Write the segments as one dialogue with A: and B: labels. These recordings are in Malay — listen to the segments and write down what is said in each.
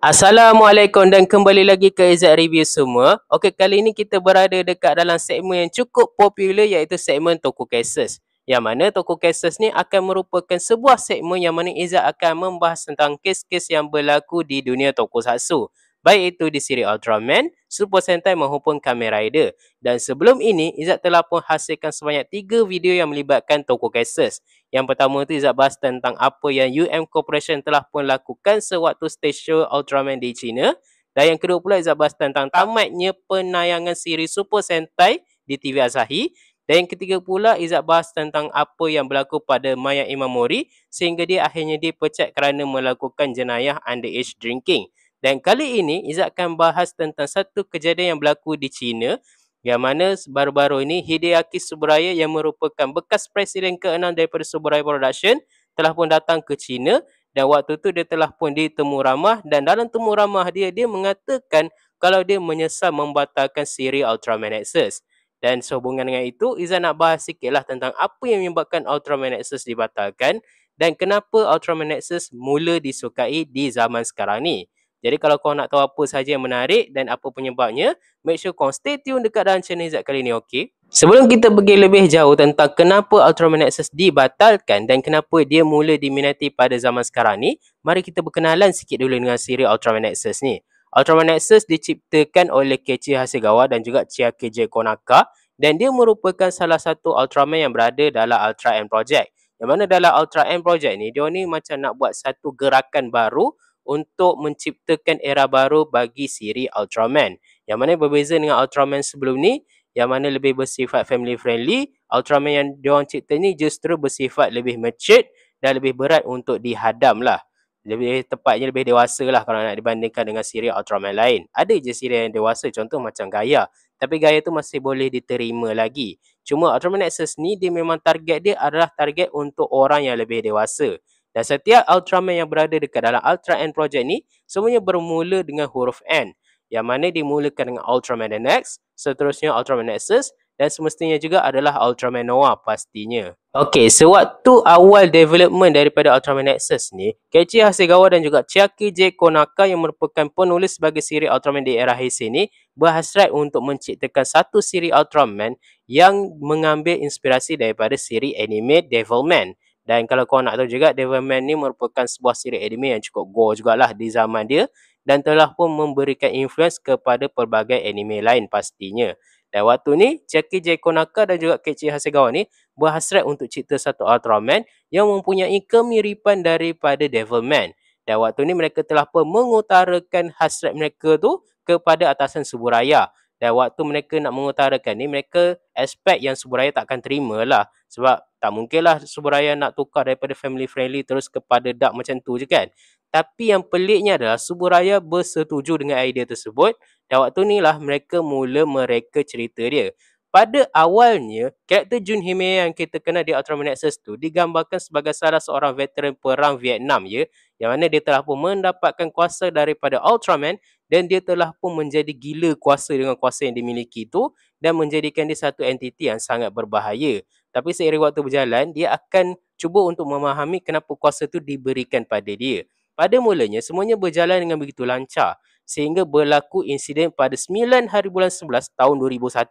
A: Assalamualaikum dan kembali lagi ke Izzat Review semua. Okey, kali ini kita berada dekat dalam segmen yang cukup popular iaitu segmen Toko Cases. Yang mana Toko Cases ni akan merupakan sebuah segmen yang mana Izzat akan membahas tentang kes-kes yang berlaku di dunia Tokusatsu. Baik itu di siri Ultraman, Super Sentai maupun Kamen Rider. Dan sebelum ini, Izzat telah pun hasilkan sebanyak 3 video yang melibatkan Toko Cases. Yang pertama tu Izzat bahas tentang apa yang UM Corporation telah pun lakukan sewaktu stage show Ultraman di China. Dan yang kedua pula Izzat bahas tentang tamatnya penayangan siri Super Sentai di TV Asahi. Dan yang ketiga pula Izzat bahas tentang apa yang berlaku pada Maya Imamori sehingga dia akhirnya dipecat kerana melakukan jenayah underage drinking. Dan kali ini Izzat akan bahas tentang satu kejadian yang berlaku di China yang mana baru-baru ini Hideaki Tsuburaya yang merupakan bekas presiden ke-6 daripada Tsuburaya Production telah pun datang ke China dan waktu tu dia telah pun ditemu ramah dan dalam temu ramah dia mengatakan kalau dia menyesal membatalkan siri Ultraman Nexus. Dan sehubungan dengan itu, Izzat nak bahas sikitlah tentang apa yang menyebabkan Ultraman Nexus dibatalkan dan kenapa Ultraman Nexus mula disukai di zaman sekarang ni. Jadi kalau kau nak tahu apa sahaja yang menarik dan apa penyebabnya, make sure kau stay tune dekat dalam channel Izzat kali ni, okey? Sebelum kita pergi lebih jauh tentang kenapa Ultraman Nexus dibatalkan dan kenapa dia mula diminati pada zaman sekarang ni, mari kita berkenalan sikit dulu dengan siri Ultraman Nexus ni. Ultraman Nexus diciptakan oleh Keiichi Hasegawa dan juga Chiaki J. Konaka dan dia merupakan salah satu Ultraman yang berada dalam Ultra N Project. Yang mana dalam Ultra N Project ni, dia ni macam nak buat satu gerakan baru untuk menciptakan era baru bagi siri Ultraman. Yang mana berbeza dengan Ultraman sebelum ni, yang mana lebih bersifat family friendly, Ultraman yang diorang cipta ni justru bersifat lebih mature dan lebih berat untuk dihadam lah. Lebih tepatnya lebih dewasa lah kalau nak dibandingkan dengan siri Ultraman lain. Ada je siri yang dewasa, contoh macam Gaia. Tapi Gaia tu masih boleh diterima lagi. Cuma Ultraman Nexus ni dia memang target dia adalah target untuk orang yang lebih dewasa. Dan setiap Ultraman yang berada dekat dalam Ultra N Project ni semuanya bermula dengan huruf N. Yang mana dimulakan dengan Ultraman NX, seterusnya Ultraman Nexus dan semestinya juga adalah Ultraman Noah pastinya. Okey, sewaktu awal development daripada Ultraman Nexus ni, Keiichi Hasegawa dan juga Chiaki J. Konaka yang merupakan penulis bagi siri Ultraman di era Heisei ni berhasrat untuk menciptakan satu siri Ultraman yang mengambil inspirasi daripada siri anime Devilman. Dan kalau korang nak tahu juga, Devilman ni merupakan sebuah siri anime yang cukup gore jugalah di zaman dia dan telah pun memberikan influence kepada pelbagai anime lain pastinya. Dan waktu ni, Chiaki J. Konaka dan juga Keiichi Hasegawa ni berhasrat untuk cipta satu Ultraman yang mempunyai kemiripan daripada Devilman. Dan waktu ni mereka telah pun mengutarakan hasrat mereka tu kepada atasan Tsuburaya. Dan waktu mereka nak mengutarakan ni, mereka expect yang Tsuburaya takkan terima lah. Sebab tak mungkinlah Tsuburaya nak tukar daripada family friendly terus kepada dark macam tu je kan. Tapi yang peliknya adalah Tsuburaya bersetuju dengan idea tersebut dan waktu ni lah mereka mula mereka cerita dia. Pada awalnya, karakter Jun Hime yang kita kenal di Ultraman Nexus tu digambarkan sebagai salah seorang veteran perang Vietnam ya, yang mana dia telah pun mendapatkan kuasa daripada Ultraman dan dia telah pun menjadi gila kuasa dengan kuasa yang dimiliki tu dan menjadikan dia satu entiti yang sangat berbahaya. Tapi seiring waktu berjalan, dia akan cuba untuk memahami kenapa kuasa tu diberikan pada dia. Pada mulanya, semuanya berjalan dengan begitu lancar sehingga berlaku insiden pada 9 hari bulan 11 tahun 2001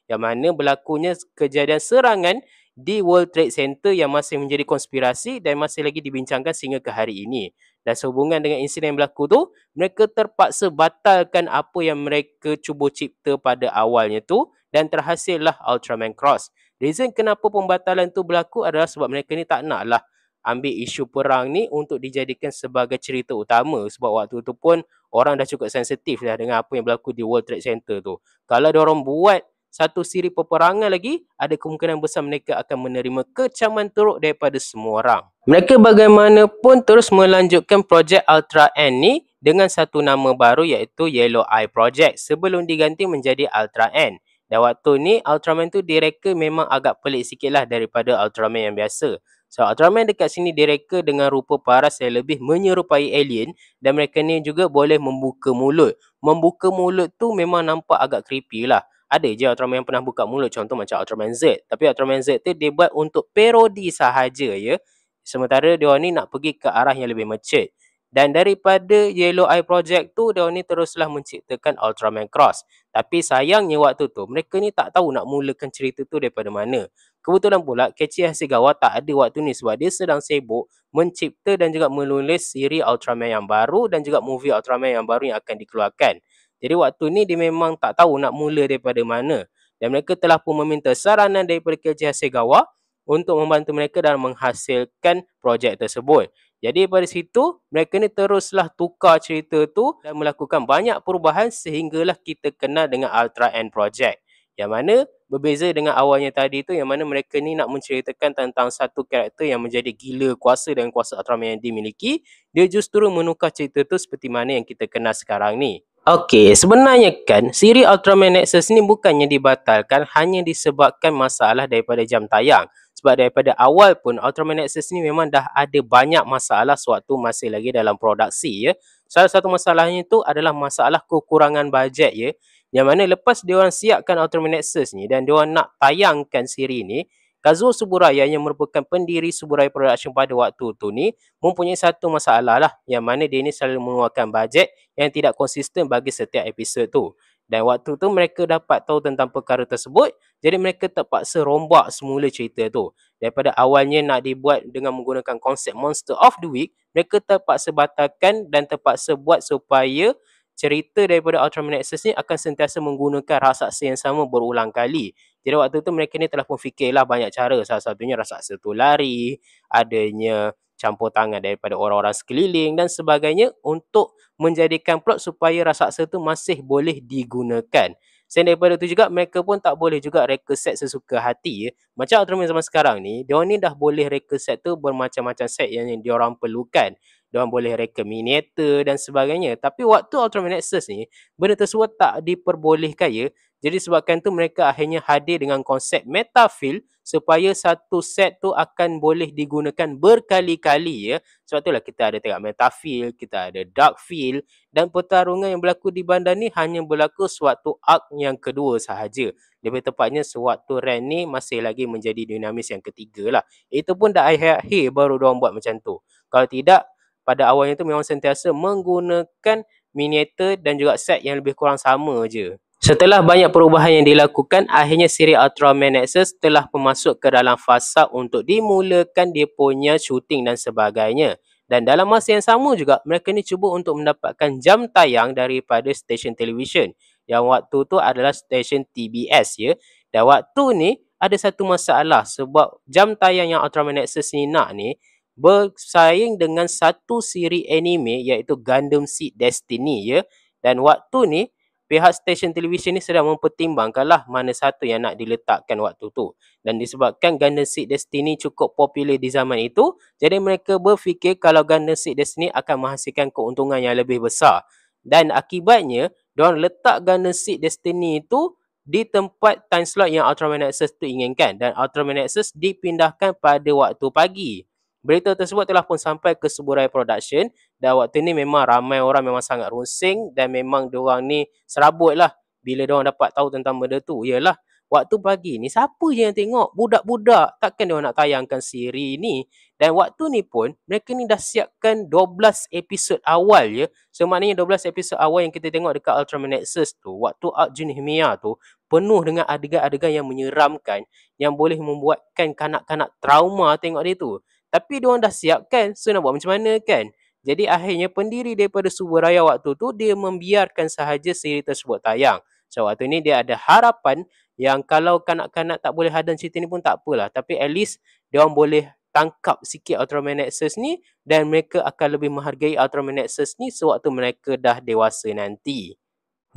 A: yang mana berlakunya kejadian serangan di World Trade Center yang masih menjadi konspirasi dan masih lagi dibincangkan sehingga ke hari ini. Dan sehubungan dengan insiden yang berlaku tu, mereka terpaksa batalkan apa yang mereka cuba cipta pada awalnya tu dan terhasillah Ultraman Cross. Reason kenapa pembatalan tu berlaku adalah sebab mereka ni tak nak lah ambil isu perang ni untuk dijadikan sebagai cerita utama sebab waktu tu pun orang dah cukup sensitif dah dengan apa yang berlaku di World Trade Center tu. Kalau diorang buat satu siri peperangan lagi, ada kemungkinan besar mereka akan menerima kecaman teruk daripada semua orang. Mereka bagaimanapun terus melanjutkan projek Ultra N ni dengan satu nama baru iaitu Yellow Eye Project sebelum diganti menjadi Ultra N. Dan waktu ni Ultraman tu direka memang agak pelik sikit lah daripada Ultraman yang biasa. So Ultraman dekat sini direka dengan rupa paras yang lebih menyerupai alien dan mereka ni juga boleh membuka mulut. Membuka mulut tu memang nampak agak creepy lah. Ada je Ultraman yang pernah buka mulut, contoh macam Ultraman Z. Tapi Ultraman Z tu dia buat untuk parodi sahaja ya. Sementara dia ni nak pergi ke arah yang lebih mature. Dan daripada Yellow Eye Project tu, diorang ni teruslah menciptakan Ultraman Cross. Tapi sayangnya waktu tu, mereka ni tak tahu nak mulakan cerita tu daripada mana. Kebetulan pula, Keiichi Hasegawa tak ada waktu ni sebab dia sedang sibuk mencipta dan juga menulis siri Ultraman yang baru dan juga movie Ultraman yang baru yang akan dikeluarkan. Jadi waktu ni dia memang tak tahu nak mula daripada mana. Dan mereka telah pun meminta saranan daripada Keiichi Hasegawa untuk membantu mereka dalam menghasilkan projek tersebut. Jadi daripada situ, mereka ni teruslah tukar cerita tu dan melakukan banyak perubahan sehinggalah kita kenal dengan Ultra N Project. Yang mana berbeza dengan awalnya tadi tu, yang mana mereka ni nak menceritakan tentang satu karakter yang menjadi gila kuasa dan kuasa Ultraman yang dimiliki. Dia justru menukar cerita tu seperti mana yang kita kenal sekarang ni. Okey, sebenarnya kan siri Ultraman Nexus ni bukannya dibatalkan hanya disebabkan masalah daripada jam tayang. Sebab daripada awal pun Ultraman Nexus ni memang dah ada banyak masalah sewaktu masih lagi dalam produksi ya. Salah satu masalahnya tu adalah masalah kekurangan bajet ya. Yang mana lepas diorang siapkan Ultraman Nexus ni dan diorang nak tayangkan siri ni, Kazuo Tsuburaya yang merupakan pendiri Tsuburaya Production pada waktu tu ni mempunyai satu masalah lah, yang mana dia ni selalu mengeluarkan bajet yang tidak konsisten bagi setiap episod tu. Dan waktu tu mereka dapat tahu tentang perkara tersebut, jadi mereka terpaksa rombak semula cerita tu. Daripada awalnya nak dibuat dengan menggunakan konsep Monster of the Week, mereka terpaksa batalkan dan terpaksa buat supaya cerita daripada Ultraman Nexus ni akan sentiasa menggunakan raksasa yang sama berulang kali. Jadi waktu tu mereka ni telah pun fikirlah banyak cara. Salah satunya raksasa tu lari, adanya campur tangan daripada orang-orang sekeliling dan sebagainya untuk menjadikan plot supaya raksasa tu masih boleh digunakan. Selain daripada tu juga, mereka pun tak boleh juga reka set sesuka hati ya. Macam Ultraman zaman sekarang ni, diorang ni dah boleh reka set tu bermacam-macam set yang diorang perlukan. Diorang boleh reka miniatur dan sebagainya. Tapi waktu Ultraman Nexus ni, benda tersebut tak diperbolehkan ya. Jadi sebabkan tu mereka akhirnya hadir dengan konsep Metafield supaya satu set tu akan boleh digunakan berkali-kali ya. Sebab itulah kita ada tengok Metafield, kita ada Darkfield, dan pertarungan yang berlaku di bandar ni hanya berlaku sewaktu arc yang kedua sahaja. Lebih tepatnya sewaktu Ren ni masih lagi menjadi dinamis yang ketiga lah. Itu pun dah akhir-akhir baru diorang buat macam tu. Kalau tidak, pada awalnya tu memang sentiasa menggunakan miniatur dan juga set yang lebih kurang sama je. Setelah banyak perubahan yang dilakukan, akhirnya siri Ultraman Nexus telah masuk ke dalam fasa untuk dimulakan dia punya shooting dan sebagainya. Dan dalam masa yang sama juga, mereka ni cuba untuk mendapatkan jam tayang daripada stesen televisyen. Yang waktu tu adalah stesen TBS ya. Dan waktu ni ada satu masalah sebab jam tayang yang Ultraman Nexus ni nak ni bersaing dengan satu siri anime iaitu Gundam Seed Destiny ya. Dan waktu ni pihak stesen televisyen ni sedang mempertimbangkanlah mana satu yang nak diletakkan waktu tu. Dan disebabkan Gundam Seed Destiny cukup popular di zaman itu, jadi mereka berfikir kalau Gundam Seed Destiny akan menghasilkan keuntungan yang lebih besar. Dan akibatnya, diorang letak Gundam Seed Destiny itu di tempat time slot yang Ultraman Nexus tu inginkan. Dan Ultraman Nexus dipindahkan pada waktu pagi. Berita tersebut telah pun sampai ke Tsuburaya Production dan waktu ni memang ramai orang memang sangat runsing dan memang diorang ni serabut lah bila diorang dapat tahu tentang benda tu. Yalah, waktu pagi ni siapa je yang tengok? Budak-budak. Takkan diorang nak tayangkan siri ni? Dan waktu ni pun mereka ni dah siapkan 12 episod awal je. So maknanya 12 episod awal yang kita tengok dekat Ultraman Nexus tu, waktu Arc Jun Himiya tu, penuh dengan adegan-adegan yang menyeramkan yang boleh membuatkan kanak-kanak trauma tengok dia tu. Tapi diorang dah siapkan, so nak buat macam mana kan? Jadi akhirnya pendiri daripada Tsuburaya waktu tu, dia membiarkan sahaja siri tersebut tayang. So waktu ni dia ada harapan yang kalau kanak-kanak tak boleh hadam cerita ni pun tak apalah. Tapi at least diorang boleh tangkap sikit Ultraman Nexus ni dan mereka akan lebih menghargai Ultraman Nexus ni sewaktu mereka dah dewasa nanti.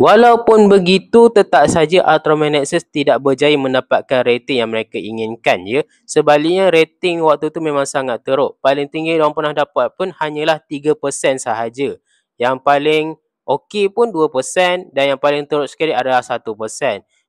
A: Walaupun begitu, tetap saja Ultraman Nexus tidak berjaya mendapatkan rating yang mereka inginkan ya. Sebaliknya rating waktu tu memang sangat teruk. Paling tinggi diorang pernah dapat pun hanyalah 3% sahaja. Yang paling okey pun 2% dan yang paling teruk sekali adalah 1%.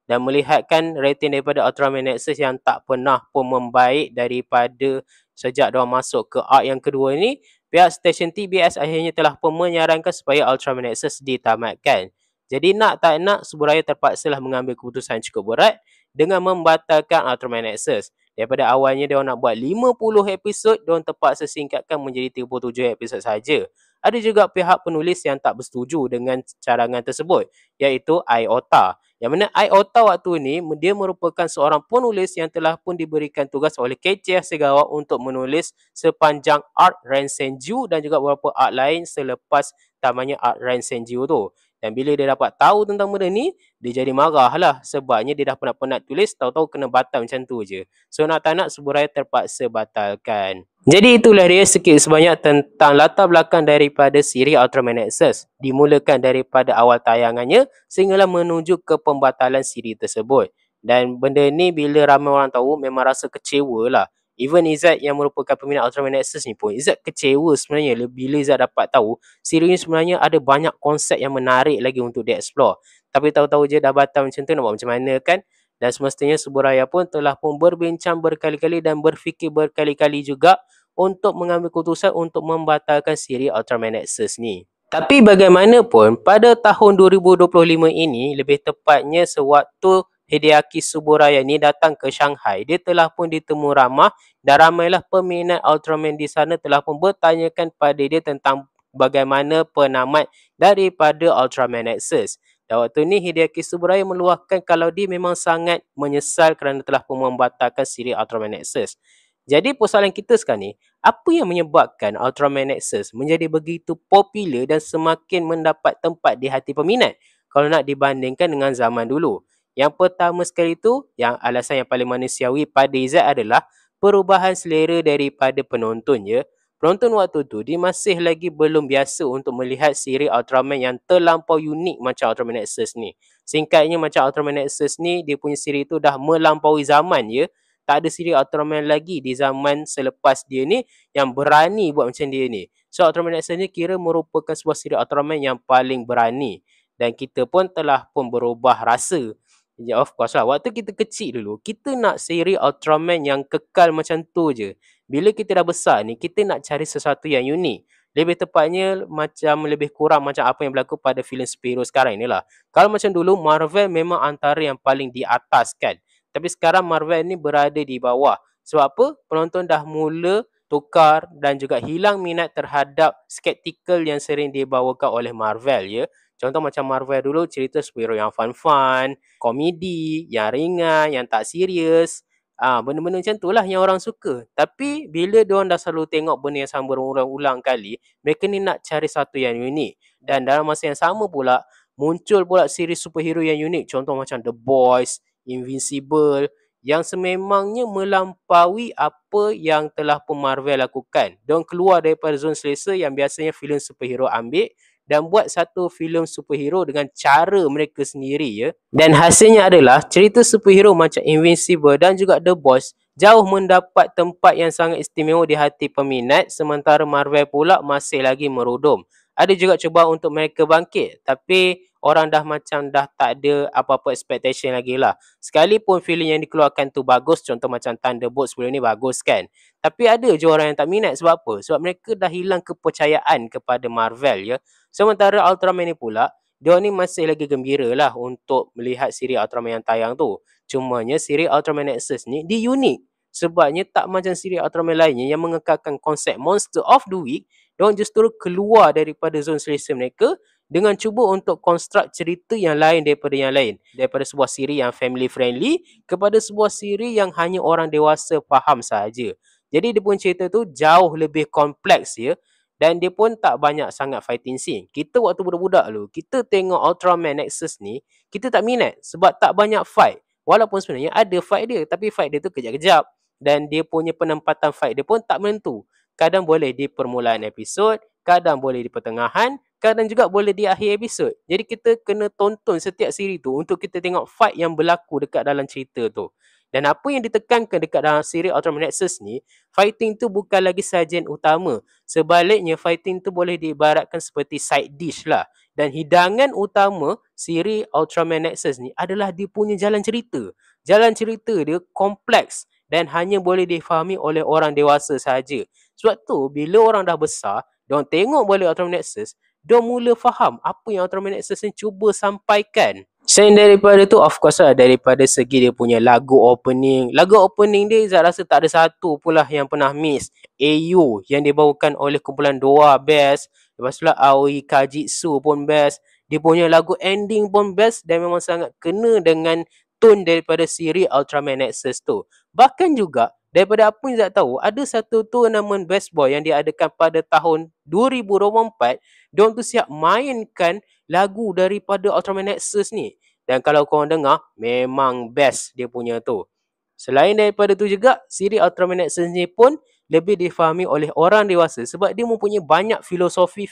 A: Dan melihatkan rating daripada Ultraman Nexus yang tak pernah pun membaik daripada sejak diorang masuk ke arc yang kedua ni, pihak stesen TBS akhirnya telah pun menyarankan supaya Ultraman Nexus ditamatkan. Jadi nak tak nak, Tsuburaya terpaksalah mengambil keputusan cukup berat dengan membatalkan Ultraman Nexus. Daripada awalnya dia nak buat 50 episod, dia terpaksa singkatkan menjadi 37 episod saja. Ada juga pihak penulis yang tak bersetuju dengan carangan tersebut, iaitu IOTA. Yang mana IOTA waktu ni dia merupakan seorang penulis yang telah pun diberikan tugas oleh KJ Hasegawa untuk menulis sepanjang Art Rensenju dan juga beberapa art lain selepas tamatnya Art Rensenju tu. Dan bila dia dapat tahu tentang benda ni, dia jadi marah lah sebabnya dia dah penat-penat tulis, tahu-tahu kena batal macam tu je. So nak tak nak Suburaya terpaksa batalkan. Jadi itulah dia sikit sebanyak tentang latar belakang daripada siri Ultraman Nexus. Dimulakan daripada awal tayangannya sehinggalah menuju ke pembatalan siri tersebut. Dan benda ni bila ramai orang tahu memang rasa kecewa lah. Even Izzat yang merupakan peminat Ultraman Nexus ni pun, Izzat kecewa sebenarnya bila Izzat dapat tahu siri ni sebenarnya ada banyak konsep yang menarik lagi untuk dieksplor. Tapi tahu-tahu je dah batal macam tu, nak buat macam mana kan? Dan semestinya Suburaya pun telah pun berbincang berkali-kali dan berfikir berkali-kali juga untuk mengambil keputusan untuk membatalkan siri Ultraman Nexus ni. Tapi bagaimanapun, pada tahun 2025 ini, lebih tepatnya sewaktu Hideaki Suburaya ni datang ke Shanghai, dia telah pun ditemu ramah dan ramailah peminat Ultraman di sana telah pun bertanyakan pada dia tentang bagaimana penamat daripada Ultraman Nexus. Dan waktu ni Hideaki Suburaya meluahkan kalau dia memang sangat menyesal kerana telah pun membatalkan siri Ultraman Nexus. Jadi persoalan kita sekarang ni, apa yang menyebabkan Ultraman Nexus menjadi begitu popular dan semakin mendapat tempat di hati peminat kalau nak dibandingkan dengan zaman dulu? Yang pertama sekali tu, yang alasan yang paling manusiawi pada Izzat adalah perubahan selera daripada penonton ya. Penonton waktu tu dia masih lagi belum biasa untuk melihat siri Ultraman yang terlampau unik macam Ultraman Nexus ni. Singkatnya macam Ultraman Nexus ni, dia punya siri tu dah melampaui zaman ya. Tak ada siri Ultraman lagi di zaman selepas dia ni yang berani buat macam dia ni. So Ultraman Nexus ni kira merupakan sebuah siri Ultraman yang paling berani. Dan kita pun telah pun berubah rasa. Ya of course lah. Waktu kita kecil dulu, kita nak siri Ultraman yang kekal macam tu je. Bila kita dah besar ni, kita nak cari sesuatu yang unik. Lebih tepatnya macam lebih kurang macam apa yang berlaku pada filem superhero sekarang ni lah. Kalau macam dulu, Marvel memang antara yang paling di atas kan. Tapi sekarang Marvel ni berada di bawah. Sebab apa? Penonton dah mula tukar dan juga hilang minat terhadap skeptikal yang sering dibawakan oleh Marvel ya. Contoh macam Marvel dulu cerita superhero yang fun-fun, komedi, yang ringan, yang tak serius. Benda-benda macam tu lah yang orang suka. Tapi bila diorang dah selalu tengok benda yang sama berulang-ulang kali, mereka ni nak cari satu yang unik. Dan dalam masa yang sama pula, muncul pula siri superhero yang unik. Contoh macam The Boys, Invincible yang sememangnya melampaui apa yang telah pun Marvel lakukan. Diorang keluar daripada zon selesa yang biasanya filem superhero ambil dan buat satu filem superhero dengan cara mereka sendiri ya. Dan hasilnya adalah cerita superhero macam Invincible dan juga The Boys jauh mendapat tempat yang sangat istimewa di hati peminat, sementara Marvel pula masih lagi merudum. Ada juga cuba untuk mereka bangkit, tapi orang dah macam dah tak ada apa-apa expectation lagi lah. Sekalipun filem yang dikeluarkan tu bagus, contoh macam Thunderbolts sebelum ni bagus kan. Tapi ada je orang yang tak minat. Sebab apa? Sebab mereka dah hilang kepercayaan kepada Marvel ya. Sementara Ultraman ni pula, dia ni masih lagi gembira lah untuk melihat siri Ultraman yang tayang tu. Cumanya siri Ultraman Nexus ni dia unik. Sebabnya tak macam siri Ultraman lainnya yang mengekalkan konsep Monster of the Week, diorang justru keluar daripada zon selesa mereka dengan cuba untuk konstruk cerita yang lain daripada yang lain. Daripada sebuah siri yang family friendly kepada sebuah siri yang hanya orang dewasa faham sahaja. Jadi dia pun cerita tu jauh lebih kompleks ya. Dan dia pun tak banyak sangat fighting scene. Kita waktu budak-budak dulu, kita tengok Ultraman Nexus ni, kita tak minat sebab tak banyak fight. Walaupun sebenarnya ada fight dia, tapi fight dia tu kejap-kejap. Dan dia punya penempatan fight dia pun tak menentu. Kadang boleh di permulaan episod, kadang boleh di pertengahan, kadang juga boleh di akhir episod. Jadi kita kena tonton setiap siri tu untuk kita tengok fight yang berlaku dekat dalam cerita tu. Dan apa yang ditekankan dekat dalam siri Ultraman Nexus ni, fighting tu bukan lagi sajian utama. Sebaliknya, fighting tu boleh diibaratkan seperti side dish lah. Dan hidangan utama siri Ultraman Nexus ni adalah dia punya jalan cerita. Jalan cerita dia kompleks dan hanya boleh difahami oleh orang dewasa sahaja. Sebab tu, bila orang dah besar, diorang tengok boleh Ultraman Nexus, diorang mula faham apa yang Ultraman Nexus ni cuba sampaikan. Selain daripada tu, of course lah, daripada segi dia punya lagu opening. Lagu opening dia, Izzat rasa tak ada satu pula yang pernah miss. AU yang dibawakan oleh kumpulan Doa best. Lepas tu lah Aoi Kajitsu pun best. Dia punya lagu ending pun best dan memang sangat kena dengan tone daripada siri Ultraman Nexus tu. Bahkan juga, daripada apa yang Izzat tahu, ada satu tournament best boy yang diadakan pada tahun 2024. Diorang tu siap mainkan lagu daripada Ultraman Nexus ni. Dan kalau korang dengar, memang best dia punya tu. Selain daripada tu juga, siri Ultraman Nexus ni pun lebih difahami oleh orang dewasa sebab dia mempunyai banyak filosofi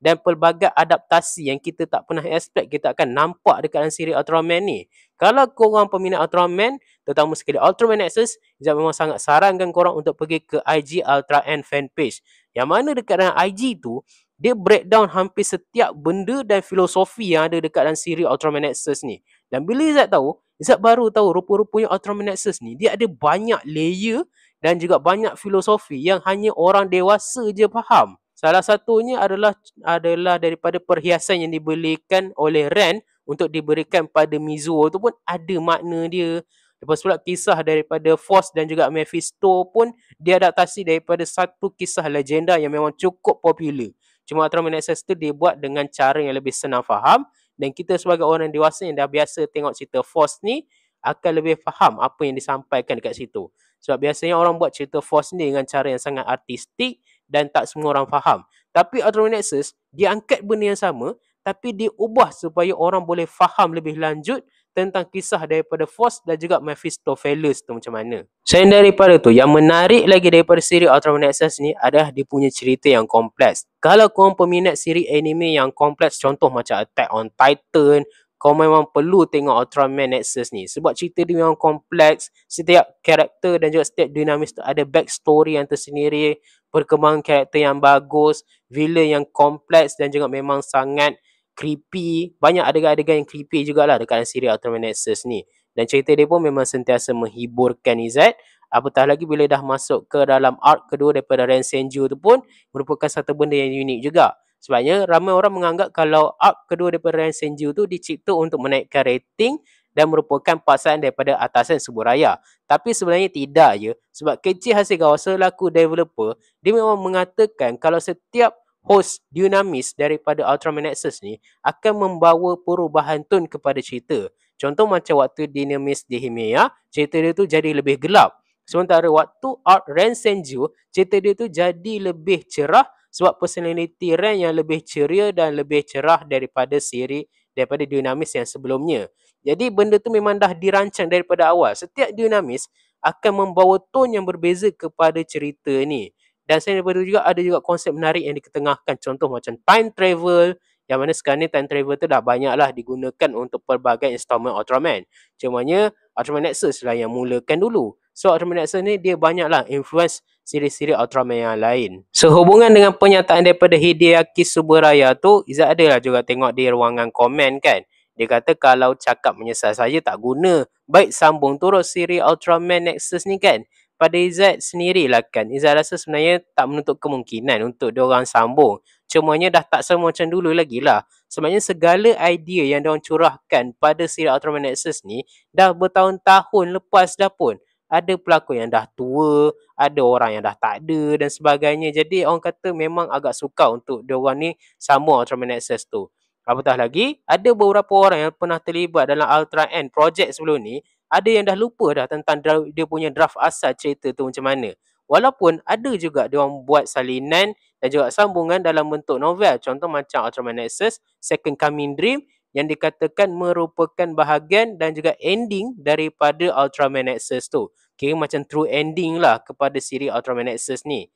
A: dan pelbagai adaptasi yang kita tak pernah expect kita akan nampak dekat dalam siri Ultraman ni. Kalau korang peminat Ultraman, terutama sekali Ultraman Nexus, saya memang sangat sarankan korang untuk pergi ke IG Ultra N fanpage. Yang mana dekat dalam IG tu, dia breakdown hampir setiap benda dan filosofi yang ada dekat dalam siri Ultraman Nexus ni. Dan bila Izzat tahu, Izzat baru tahu rupa-rupanya Ultraman Nexus ni, dia ada banyak layer dan juga banyak filosofi yang hanya orang dewasa je faham. Salah satunya adalah daripada perhiasan yang dibelikan oleh Ren untuk diberikan pada Mizuo tu pun ada makna dia. Lepas pula kisah daripada Force dan juga Mephisto pun diadaptasi daripada satu kisah legenda yang memang cukup popular. Cuma Ultraman Nexus tu dibuat dengan cara yang lebih senang faham dan kita sebagai orang dewasa yang dah biasa tengok cerita Force ni akan lebih faham apa yang disampaikan dekat situ. Sebab biasanya orang buat cerita Force ni dengan cara yang sangat artistik dan tak semua orang faham. Tapi Ultraman Nexus, dia angkat benda yang sama tapi dia ubah supaya orang boleh faham lebih lanjut tentang kisah daripada Force dan juga Mephistopheles tu macam mana. Selain daripada tu, yang menarik lagi daripada siri Ultraman Nexus ni adalah dia punya cerita yang kompleks. Kalau korang peminat siri anime yang kompleks, contoh macam Attack on Titan, kau memang perlu tengok Ultraman Nexus ni sebab cerita dia memang kompleks. Setiap karakter dan juga setiap dinamis tu ada backstory yang tersendiri, perkembangan karakter yang bagus, villain yang kompleks dan juga memang sangat creepy. Banyak adegan-adegan yang creepy jugalah dekat siri Ultraman Nexus ni. Dan cerita dia pun memang sentiasa menghiburkan Izzat. Apatah lagi bila dah masuk ke dalam arc kedua daripada Ren Senju tu pun merupakan satu benda yang unik juga. Sebabnya ramai orang menganggap kalau arc kedua daripada Ren Senju tu dicipta untuk menaikkan rating dan merupakan paksaan daripada atasan Subaraya. Tapi sebenarnya tidak ya. Sebab Keiichi Hasegawa selaku developer, dia memang mengatakan kalau setiap host dinamis daripada Ultraman Nexus ni akan membawa perubahan tone kepada cerita. Contoh macam waktu dinamis di Himeya, cerita dia tu jadi lebih gelap. Sementara waktu arc Ren Senju, cerita dia tu jadi lebih cerah sebab personality Ren yang lebih ceria dan lebih cerah daripada siri daripada dinamis yang sebelumnya. Jadi benda tu memang dah dirancang daripada awal. Setiap dinamis akan membawa tone yang berbeza kepada cerita ni. Dan selain daripada itu juga ada juga konsep menarik yang diketengahkan. Contoh macam time travel, yang mana sekarang ni time travel tu dah banyaklah digunakan untuk pelbagai installment Ultraman. Cumanya Ultraman Nexus lah yang mulakan dulu. So Ultraman Nexus ni dia banyaklah influence siri-siri Ultraman yang lain. Sehubungan dengan pernyataan daripada Hideaki Subaraya tu, Izzat adalah juga tengok di ruangan komen kan. Dia kata kalau cakap menyesal saja tak guna. Baik sambung turut siri Ultraman Nexus ni kan. Pada Izzat sendirilah kan. Izzat rasa sebenarnya tak menutup kemungkinan untuk diorang sambung. Cumanya dah tak sama macam dulu lagi lah. Sebenarnya segala idea yang diorang curahkan pada siri Ultraman Nexus ni dah bertahun-tahun lepas dah pun. Ada pelakon yang dah tua, ada orang yang dah tak ada dan sebagainya. Jadi orang kata memang agak sukar untuk diorang ni sambung Ultraman Nexus tu. Apatah lagi, ada beberapa orang yang pernah terlibat dalam Ultra N project sebelum ni, ada yang dah lupa dah tentang dia punya draft asal cerita tu macam mana. Walaupun ada juga diorang buat salinan dan juga sambungan dalam bentuk novel. Contoh macam Ultraman Nexus, Second Coming Dream yang dikatakan merupakan bahagian dan juga ending daripada Ultraman Nexus tu. Kira macam true ending lah kepada siri Ultraman Nexus ni.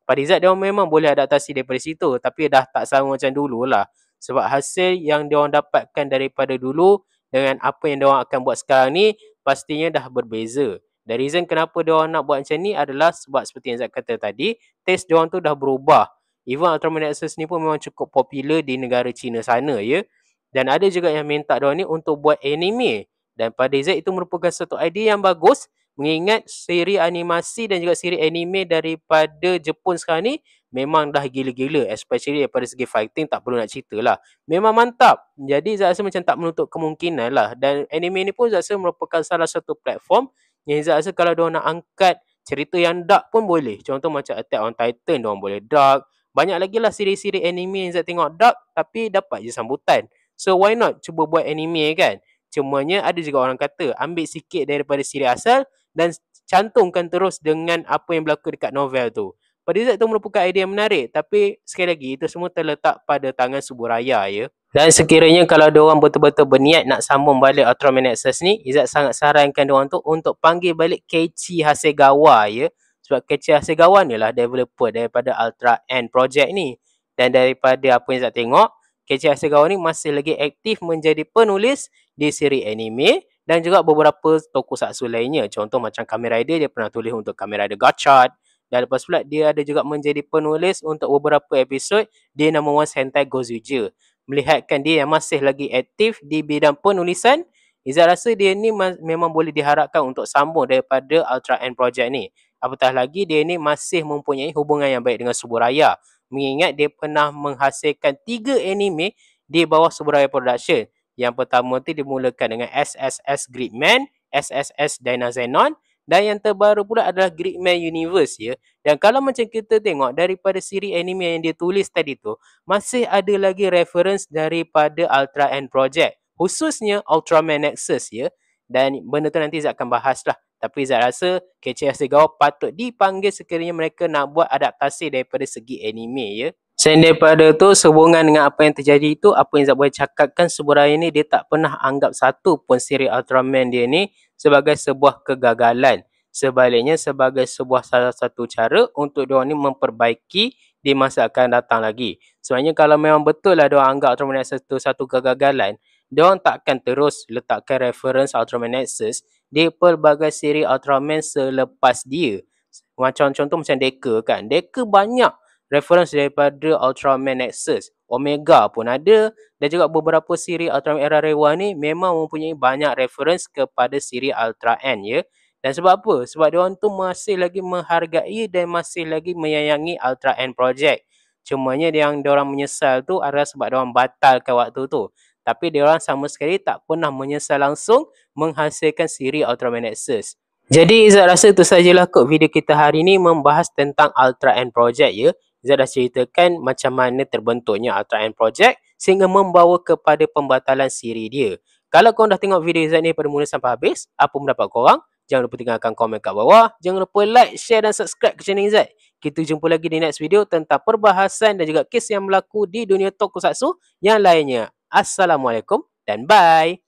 A: Pada Izzat dia memang boleh adaptasi daripada situ tapi dah tak sama macam dulu lah. Sebab hasil yang diorang dapatkan daripada dulu dengan apa yang diorang akan buat sekarang ni pastinya dah berbeza. The reason kenapa diorang nak buat macam ni adalah sebab seperti yang Izzat kata tadi, taste diorang tu dah berubah. Even Ultraman Nexus ni pun memang cukup popular di negara China sana ya. Dan ada juga yang minta diorang ni untuk buat anime. Dan pada Izzat itu merupakan satu idea yang bagus mengingat siri animasi dan juga siri anime daripada Jepun sekarang ni memang dah gila-gila, especially daripada segi fighting tak perlu nak cerita lah. Memang mantap. Jadi Izzat rasa macam tak menutup kemungkinan lah. Dan anime ni pun Izzat rasa merupakan salah satu platform yang Izzat rasa kalau diorang nak angkat cerita yang dark pun boleh. Contoh macam Attack on Titan, diorang boleh dark. Banyak lagi lah siri-siri anime yang Izzat tengok dark tapi dapat je sambutan. So why not cuba buat anime kan? Cumanya ada juga orang kata ambil sikit daripada siri asal dan cantumkan terus dengan apa yang berlaku dekat novel tu. Pada Izzat itu merupakan idea yang menarik, tapi sekali lagi itu semua terletak pada tangan Suburaya ya. Dan sekiranya kalau diorang betul-betul berniat nak sambung balik Ultraman Nexus ni, Izzat sangat sarankan diorang tu untuk panggil balik Keiichi Hasegawa ya. Sebab Keiichi Hasegawa ni lah developer daripada Ultra N Project ni. Dan daripada apa yang Izzat tengok, Keiichi Hasegawa ni masih lagi aktif menjadi penulis di siri anime dan juga beberapa tokusatsu lainnya. Contoh macam Kamen Rider, dia pernah tulis untuk Kamen Rider Gotchard. Dan lepas pula dia ada juga menjadi penulis untuk beberapa episod di Number One Sentai Gozuja. Melihatkan dia yang masih lagi aktif di bidang penulisan, Izzat rasa dia ni memang boleh diharapkan untuk sambung daripada Ultra N Project ni. Apatah lagi dia ni masih mempunyai hubungan yang baik dengan Suburaya. Mengingat dia pernah menghasilkan 3 anime di bawah Suburaya Production. Yang pertama tu dimulakan dengan SSS Gridman, SSS Dynazenon dan yang terbaru pula adalah Gridman Universe ya. Dan kalau macam kita tengok daripada siri anime yang dia tulis tadi tu, masih ada lagi reference daripada Ultra N Project, khususnya Ultraman Nexus ya. Dan benda tu nanti Zat akan bahas lah. Tapi Zat rasa Keiichi Hasegawa patut dipanggil sekiranya mereka nak buat adaptasi daripada segi anime ya. Selain daripada tu, sehubungan dengan apa yang terjadi itu, apa yang Zat boleh cakapkan, Suburaya ni dia tak pernah anggap satu pun siri Ultraman dia ni sebagai sebuah kegagalan. Sebaliknya sebagai sebuah salah satu cara untuk diorang ni memperbaiki di masa akan datang lagi. Sebenarnya kalau memang betul lah diorang anggap Ultraman Nexus itu satu kegagalan, diorang takkan terus letakkan reference Ultraman Nexus di pelbagai siri Ultraman selepas dia. Macam contoh macam Deka kan. Deka banyak reference daripada Ultraman Nexus. Omega pun ada dan juga beberapa siri Ultraman Era Rewa ni memang mempunyai banyak reference kepada siri Ultra N ya. Dan sebab apa? Sebab diorang tu masih lagi menghargai dan masih lagi menyayangi Ultra N Project. Cumanya yang diorang menyesal tu adalah sebab diorang batalkan waktu tu. Tapi diorang sama sekali tak pernah menyesal langsung menghasilkan siri Ultraman Nexus. Jadi Izzat rasa itu sajalah kot video kita hari ni membahas tentang Ultra N Project ya. Izzat dah ceritakan macam mana terbentuknya Ultra N Project sehingga membawa kepada pembatalan siri dia. Kalau korang dah tengok video Izzat ni pada mula sampai habis, apa pendapat korang? Jangan lupa tinggalkan komen kat bawah. Jangan lupa like, share dan subscribe ke channel Izzat. Kita jumpa lagi di next video tentang perbahasan dan juga kes yang berlaku di dunia tokusatsu yang lainnya. Assalamualaikum dan bye.